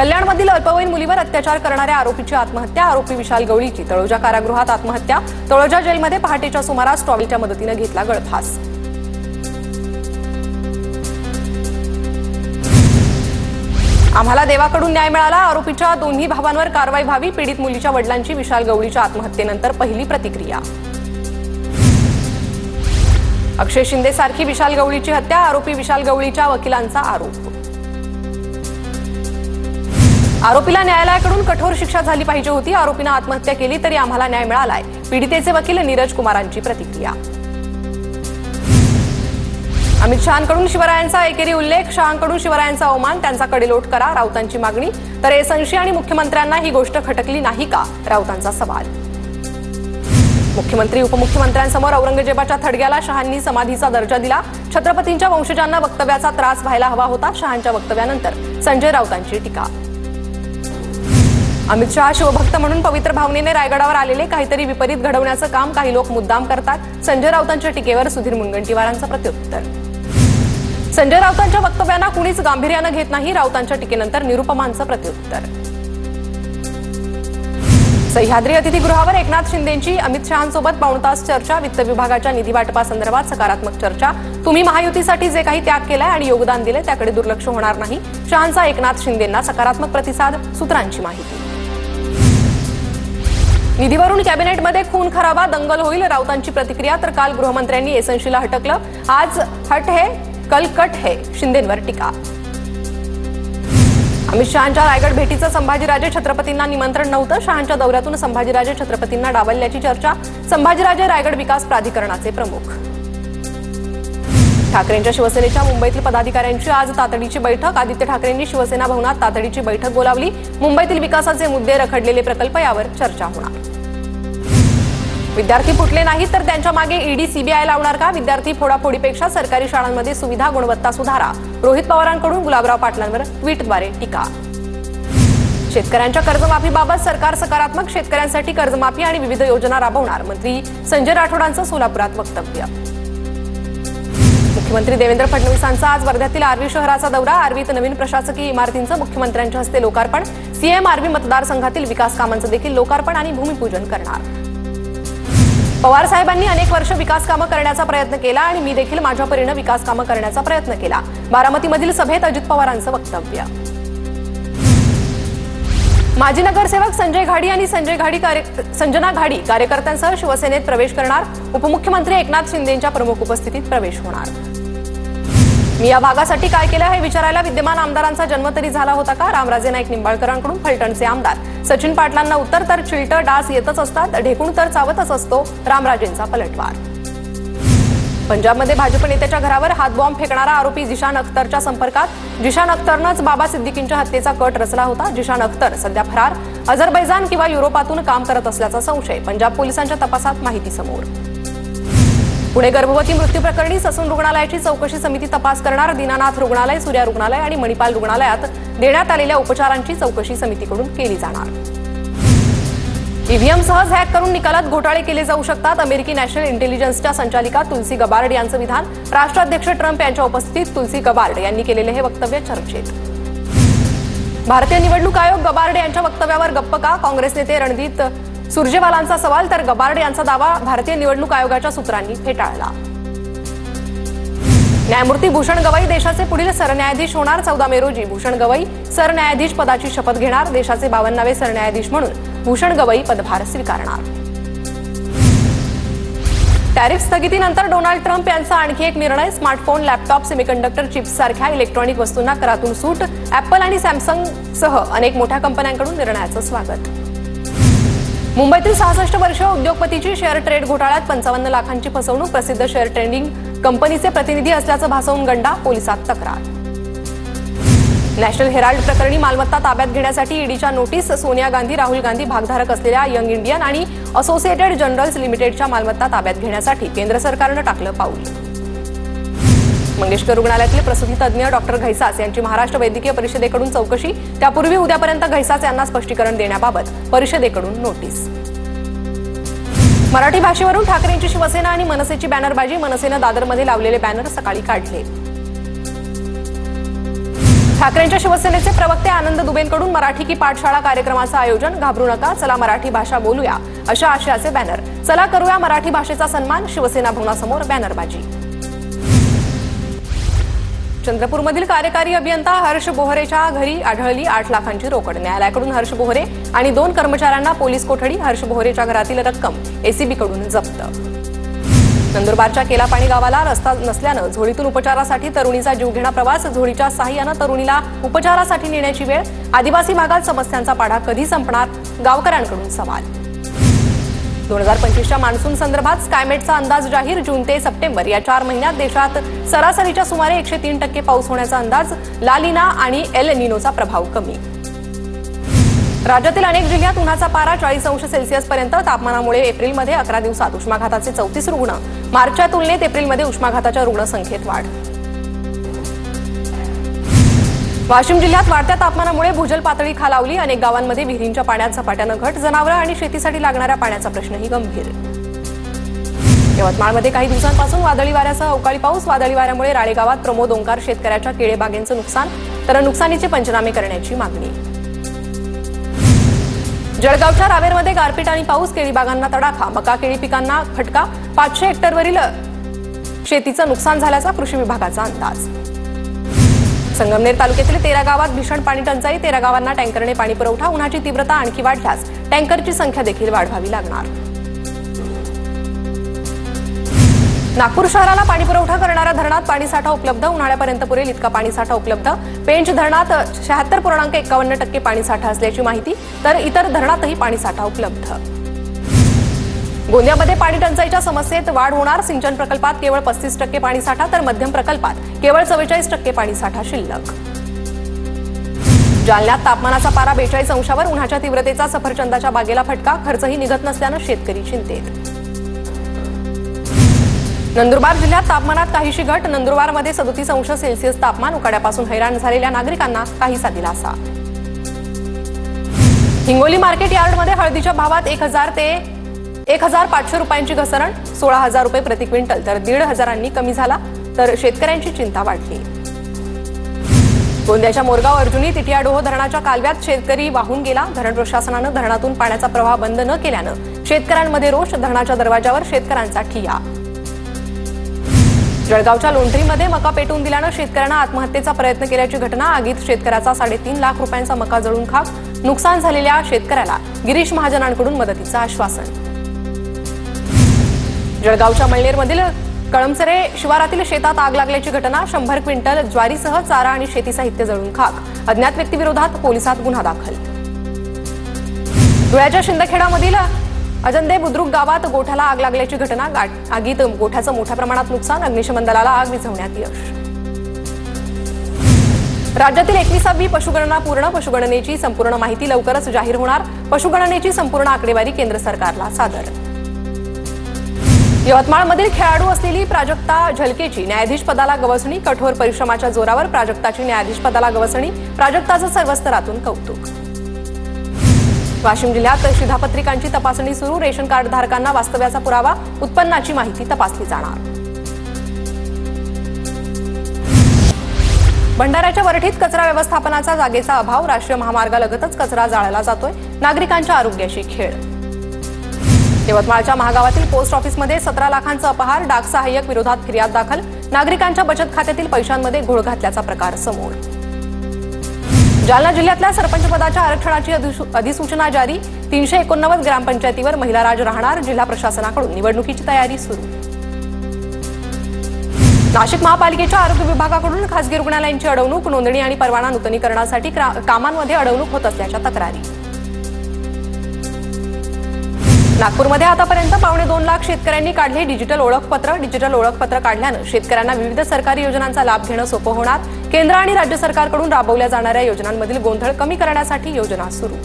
कल्याणमधील अल्पवयीन मुलीवर अत्याचार करणाऱ्या आरोपीची आत्महत्या, आरोपी विशाल गवळीची तळोजा कारागृहात आत्महत्या। तळोजा जेलमध्ये पहाटेच्या सुमारास टॉवेलच्या मदतीने घेतला गळफास। आम्हाला देवाकडून न्याय मिळाला, आरोपीच्या दोन्ही भावांवर कारवाई व्हावी, पीडित मुलीच्या वडिलांची विशाल गवळीच्या आत्महत्येनंतर पहिली प्रतिक्रिया। अक्षय शिंदे सारखी विशाल गवळीची हत्या, आरोपी विशाल गवळीच्या वकिलांचा आरोप। आरोपीला न्यायालयाकडून कठोर शिक्षा झाली पाहिजे होती, आरोपीने आत्महत्या केली तरी आम्हाला न्याय मिळालाय, पीडितेचे वकील नीरज कुमारांची प्रतिक्रिया। अमित शहांकडून शिवरायांचा एकेरी उल्लेख, शहांकडून शिवरायांचा अवमान, त्यांचा कडेलोट करा, राऊतांची मागणी। तर एसंशी आणि मुख्यमंत्र्यांना ही गोष्ट खटकली नाही का, राऊतांचा सवाल। मुख्यमंत्री उपमुख्यमंत्र्यांसमोर औरंगजेबाच्या थडग्याला शहांनी समाधीचा दर्जा दिला, छत्रपतींच्या वंशजांना वक्तव्याचा त्रास व्हायला हवा होता, शहांच्या वक्तव्यानंतर संजय राऊतांची टीका। अमित शहा शिवभक्त म्हणून पवित्र भावनेने रायगडावर आलेले, काहीतरी विपरीत घडवण्याचं काम काही लोक मुद्दाम करतात, संजय राऊतांच्या टीकेवर सुधीर मुनगंटीवारांचं प्रत्युत्तर। संजय राऊतांच्या वक्तव्यांना कुणीच गांभीर्याने घेत नाही, राऊतांच्या टीकेनंतर निरुपमांचं प्रत्युत्तर। सह्याद्री अतिथीगृहावर एकनाथ शिंदेंची अमित शहांसोबत पाऊण तास चर्चा, वित्त विभागाच्या निधी वाटपासंदर्भात सकारात्मक चर्चा। तुम्ही महायुतीसाठी जे काही त्याग केलाय आणि योगदान दिले त्याकडे दुर्लक्ष होणार नाही, शहांचा एकनाथ शिंदेंना सकारात्मक प्रतिसाद, सूत्रांची माहिती। निधीवरून कॅबिनेटमध्ये खून खराबा, दंगल होईल, राऊतांची प्रतिक्रिया। तर काल गृहमंत्र्यांनी एसंशीला हटकलं, आज हट है कल कट है, शिंदेंवर टीका। अमित शहांच्या रायगड भेटीचं संभाजीराजे छत्रपतींना निमंत्रण नव्हतं, शहांच्या दौऱ्यातून संभाजीराजे छत्रपतींना डावलल्याची चर्चा, संभाजीराजे रायगड विकास प्राधिकरणाचे प्रमुख। ठाकरेंच्या शिवसेनेच्या मुंबईतील पदाधिकाऱ्यांची आज तातडीची बैठक, आदित्य ठाकरेंनी शिवसेना भवनात तातडीची बैठक बोलावली, मुंबईतील विकासाचे मुद्दे, रखडलेले प्रकल्प यावर चर्चा होणार। विद्यार्थी फुटले नाहीत तर त्यांच्या मागे ईडी सीबीआय लावणार का, विद्यार्थी फोडाफोडीपेक्षा सरकारी शाळांमध्ये सुविधा गुणवत्ता सुधारा, रोहित पवारांकडून गुलाबराव पाटलांवर ट्विटद्वारे टीका। शेतकऱ्यांच्या कर्जमाफीबाबत सरकार सकारात्मक, शेतकऱ्यांसाठी कर्जमाफी आणि विविध योजना राबवणार, मंत्री संजय राठोडांचं सोलापुरात वक्तव्य। मुख्यमंत्री देवेंद्र फडणवीसांचा आज वर्ध्यातील आर्वी शहराचा दौरा, आर्वीत नवीन प्रशासकीय इमारतींचं मुख्यमंत्र्यांच्या हस्ते लोकार्पण, सीएम आर्वी मतदारसंघातील विकास कामांचं देखील लोकार्पण आणि भूमिपूजन करणार। पवार साहेबांनी अनेक वर्ष विकास कामं करण्याचा प्रयत्न केला आणि मी देखील माझ्या परीने विकास कामं करण्याचा प्रयत्न केला, बारामतीमधील सभेत अजित पवारांचं वक्तव्य। माजी नगरसेवक संजय घाडी आणि संजना घाडी कार्यकर्त्यांसह शिवसेनेत प्रवेश करणार, उपमुख्यमंत्री एकनाथ शिंदेंच्या प्रमुख उपस्थितीत प्रवेश होणार। मी या भागासाठी काय केलं हे विचारायला विद्यमान आमदारांचा जन्म तरी झाला होता का, रामराजे नाईक निंबाळकरांकडून फलटणचे आमदार सचिन पाटलांना उत्तर, तर चिलटं डास येतच असतात, ढेकूण तर चावतच असतो, रामराजेंचा पलटवार। पंजाबमध्ये भाजप नेत्याच्या घरावर हातबॉम्ब फेकणारा आरोपी जिशान अख्तरच्या संपर्कात, जिशान अख्तरनंच बाबा सिद्दीकींच्या हत्येचा कट रचला होता, जिशान अख्तर सध्या फरार, अझरबैजान किंवा युरोपातून काम करत असल्याचा संशय, पंजाब पोलिसांच्या तपासात माहिती समोर। पुणे गर्भवती मृत्यू प्रकरणी ससून रुग्णालयाची चौकशी समिती तपास करणार, दीनानाथ रुग्णालय, सूर्या रुग्णालय आणि मणिपाल रुग्णालयात देण्यात आलेल्या उपचारांची चौकशी समितीकडून केली जाणार। ईव्हीएम सहज हॅक करून निकालात घोटाळे केले जाऊ शकतात, अमेरिकी नॅशनल इंटेलिजन्सच्या संचालिका तुलसी गबार्ड यांचं विधान, राष्ट्राध्यक्ष ट्रम्प यांच्या उपस्थितीत तुलसी गबार्ड यांनी केलेले हे वक्तव्य चर्चेत। भारतीय निवडणूक आयोग गबार्ड यांच्या वक्तव्यावर गप्प का, काँग्रेस नेते रणदीप सुरजेवालांचा सवाल, तर गबार्ड यांचा दावा भारतीय निवडणूक आयोगाच्या सूत्रांनी फेटाळला। न्यायमूर्ती भूषण गवई देशाचे पुढील सरन्यायाधीश होणार, 14 मे रोजी भूषण गवई सरन्यायाधीश पदाची शपथ घेणार, देशाचे 52वे सरन्यायाधीश म्हणून भूषण गवई पदभार स्वीकारणार। टॅरिफ स्थगितीनंतर डोनाल्ड ट्रम्प यांचा आणखी एक निर्णय, स्मार्टफोन, लॅपटॉप, सेमीकंडक्टर चिप्स सारख्या इलेक्ट्रॉनिक वस्तूंना करातून सूट, ॲपल आणि सॅमसंगसह अनेक मोठ्या कंपन्यांकडून निर्णयाचं स्वागत। मुंबईतील 66 वर्षीय उद्योगपतीची शेअर ट्रेड घोटाळ्यात 55 लाखांची फसवणूक, प्रसिद्ध शेअर ट्रेडिंग कंपनीचे प्रतिनिधी असल्याचं भासवून गंडा, पोलिसात तक्रार। नॅशनल हेराल्ड प्रकरणी मालमत्ता ताब्यात घेण्यासाठी ईडीच्या नोटीस, सोनिया गांधी, राहुल गांधी भागधारक असलेल्या यंग इंडियन आणि असोसिएटेड जर्नल्स लिमिटेडच्या मालमत्ता ताब्यात घेण्यासाठी केंद्र सरकारनं टाकलं पाऊल। मंगेशकर रुग्णालयातील प्रसूती तज्ज्ञ डॉक्टर घैसास यांची महाराष्ट्र वैद्यकीय परिषदेकडून चौकशी, त्यापूर्वी उद्यापर्यंत घैसास यांना स्पष्टीकरण देण्याबाबत परिषदेकडून नोटीस। मराठी भाषेवरून ठाकरेंची शिवसेना आणि मनसेची बॅनरबाजी, मनसेनं दादरमध्ये लावलेले बॅनर सकाळी काढले। ठाकरेंच्या शिवसेनेचे प्रवक्ते आनंद दुबेंकडून मराठी की पाठशाळा कार्यक्रमाचं आयोजन. घाबरू नका, चला मराठी भाषा बोलूया अशा आशयाचे बॅनर. चला करूया मराठी भाषेचा सन्मान. शिवसेना भवनासमोर बॅनरबाजी. चंद्रपूरमधील कार्यकारी अभियंता हर्ष बोहरेच्या घरी आढळली 8 लाखांची रोकड. न्यायालयाकडून हर्ष बोहरे आणि 2 कर्मचाऱ्यांना पोलीस कोठडी. हर्ष बोहरेच्या घरातील रक्कम एसीबीकडून जप्त. नंदुरबारच्या केलापाणी गावाला रस्ता नसल्यानं झोळीतून उपचारासाठी तरुणीचा जीवघेणा प्रवास. झोळीच्या साहाय्यानं तरुणीला उपचारासाठी नेण्याची वेळ. आदिवासी भागात समस्यांचा पाढा कधी संपणार, गावकऱ्यांकडून सवाल. 2025च्या मान्सून संदर्भात स्कायमेटचा अंदाज जाहीर. जून ते सप्टेंबर या 4 महिन्यात देशात सरासरीच्या सुमारे 103% पाऊस होण्याचा अंदाज. ला नीना आणि एल नीनोचा प्रभाव कमी. राज्यातील अनेक जिल्ह्यात उन्हाचा पारा 40 अंश सेल्सिअस पर्यंत. तापमानामुळे एप्रिलमध्ये 11 दिवसात उष्माघाताचे 34 रुग्ण. मार्चच्या तुलनेत एप्रिलमध्ये उष्माघाताच्या रुग्णसंख्येत वाढ. वाशिम जिल्ह्यात वाढत्या तापमानामुळे भूजल पातळी खालावली. अनेक गावांमध्ये विहिरींच्या पाण्यात झपाट्यानं घट. जनावरं आणि शेतीसाठी लागणाऱ्या पाण्याचा प्रश्नही गंभीर. यवतमाळमध्ये काही दिवसांपासून वादळी वाऱ्यासह अवकाळी पाऊस. वादळी वाऱ्यामुळे राळे गावात प्रमोद ओंकार शेतकऱ्याच्या केळे बागेंचं नुकसान, तर नुकसानीचे पंचनामे करण्याची मागणी. जळगावच्या रावेरमध्ये गारपीट आणि पाऊस. केळी बागांना तडाखा. मका केळी पिकांना फटका. 500 हेक्टरवरील शेतीचं नुकसान झाल्याचा कृषी विभागाचा अंदाज. संगमनेर तालुक्यातील 13 गावात भीषण पाणी टंचाई. 13 गावांना टँकरने पाणी पुरवठा. उन्हाची तीव्रता आणखी वाढल्यास टँकरची संख्या देखील वाढवावी लागणार. नागपूर शहराला पाणी पुरवठा करणाऱ्या धरणात पाणीसाठा उपलब्ध. उन्हाळ्यापर्यंत पुरेल इतका पाणीसाठा उपलब्ध. पेंच धरणात 76.51% पाणीसाठा असल्याची माहिती, तर इतर धरणातही पाणीसाठा उपलब्ध. गोंदियामध्ये पाणी टंचाईच्या समस्येत वाढ होणार. सिंचन प्रकल्पात केवळ 35% पाणीसाठा, तर मध्यम प्रकल्पात केवळ 44% पाणीसाठा शिल्लक. जालन्यात तापमानाचा पारा 42 अंशावर. उन्हाच्या तीव्रतेचा सफरचंदाच्या बागेला फटका. खर्चही निघत नसल्यानं शेतकरी चिंतेत. नंदुरबार जिल्ह्यात तापमानात काहीशी घट. नंदुरबारमध्ये 37 अंश सेल्सिअस तापमान. उकाड्यापासून हैराण झालेल्या नागरिकांना काहीसा दिलासा. हिंगोली मार्केट यार्डमध्ये हळदीच्या भावात 1000 ते 1500 रुपयांची घसरण. 16,000 रुपये प्रति क्विंटल, तर 1,500 कमी झाला, तर शेतकऱ्यांची चिंता वाढली. गोंदियाच्या मोरगाव अर्जुनी तिटियाडोह धरणाच्या कालव्यात शेतकरी वाहून गेला. धरण प्रशासनानं धरणातून पाण्याचा प्रवाह बंद न केल्यानं शेतकऱ्यांमध्ये रोष. धरणाच्या दरवाजावर शेतकऱ्यांचा ठिय्या. जळगावच्या लोंढरीमध्ये मका पेटवून दिल्यानं शेतकऱ्यांना आत्महत्येचा प्रयत्न केल्याची घटना. आगीत शेतकऱ्याचा 3.5 लाख रुपयांचा मका जळून खाक. नुकसान झालेल्या शेतकऱ्याला गिरीश महाजनांकडून मदतीचं आश्वासन. जळगावच्या मळनेरमधील कळमसरे शिवारातील शेतात आग लागल्याची घटना. 100 क्विंटल ज्वारीसह चारा आणि शेती साहित्य जळून खाक. अज्ञात व्यक्तीविरोधात पोलिसात गुन्हा दाखल. धुळ्याच्या शिंदखेडामधील अजंदे बुद्रुक गावात गोठ्याला आग लागल्याची घटना. आगीत गोठ्याचं मोठ्या प्रमाणात नुकसान. अग्निशमन दलाला आग विझवण्यात यश. राज्यातील 21वी पशुगणना पूर्ण. पशुगणनेची संपूर्ण माहिती लवकरच जाहीर होणार. पशुगणनेची संपूर्ण आकडेवारी केंद्र सरकारला सादर. यवतमाळमधील खेळाडू असलेली प्राजक्ता झलकेची न्यायाधीश पदाला गवसणी. कठोर परिश्रमाच्या जोरावर प्राजक्ताची न्यायाधीश पदाला गवसणी. प्राजक्ताचं सर्व स्तरातून कौतुक. वाशिम जिल्ह्यात शिधापत्रिकांची तपासणी सुरू. रेशन कार्ड धारकांना वास्तव्याचा पुरावा, उत्पन्नाची माहिती तपासली जाणार. भंडाऱ्याच्या वरठीत कचरा व्यवस्थापनाचा जागेचा अभाव. राष्ट्रीय महामार्गालगतच कचरा जाळला जातोय. नागरिकांच्या आरोग्याशी खेळ. यवतमाळच्या महागावातील पोस्ट ऑफिसमध्ये 17 लाखांचा अपहार. डाक सहाय्यक विरोधात फिर्याद दाखल. नागरिकांच्या बचत खात्यातील पैशांमध्ये घोळ घातल्याचा प्रकार समोर. जालना जिल्ह्यातल्या सरपंच पदाच्या आरक्षणाची अधिसूचना जारी. 389 ग्रामपंचायतीवर महिला राज राहणार. जिल्हा प्रशासनाकडून निवडणुकीची तयारी सुरू. नाशिक महापालिकेच्या आरोग्य विभागाकडून खासगी रुग्णालयांची अडवणूक. नोंदणी आणि परवाना नूतनीकरणासाठी कामांमध्ये अडवणूक होत असल्याच्या तक्रारी. नागपूरमध्ये आतापर्यंत 2.25 लाख शेतकऱ्यांनी काढले डिजिटल ओळखपत्र. डिजिटल ओळखपत्र काढल्यानं शेतकऱ्यांना विविध सरकारी योजनांचा लाभ घेणं सोपं होणार. केंद्र आणि राज्य सरकारकडून राबवल्या जाणाऱ्या योजनांमधील गोंधळ कमी करण्यासाठी योजना सुरू.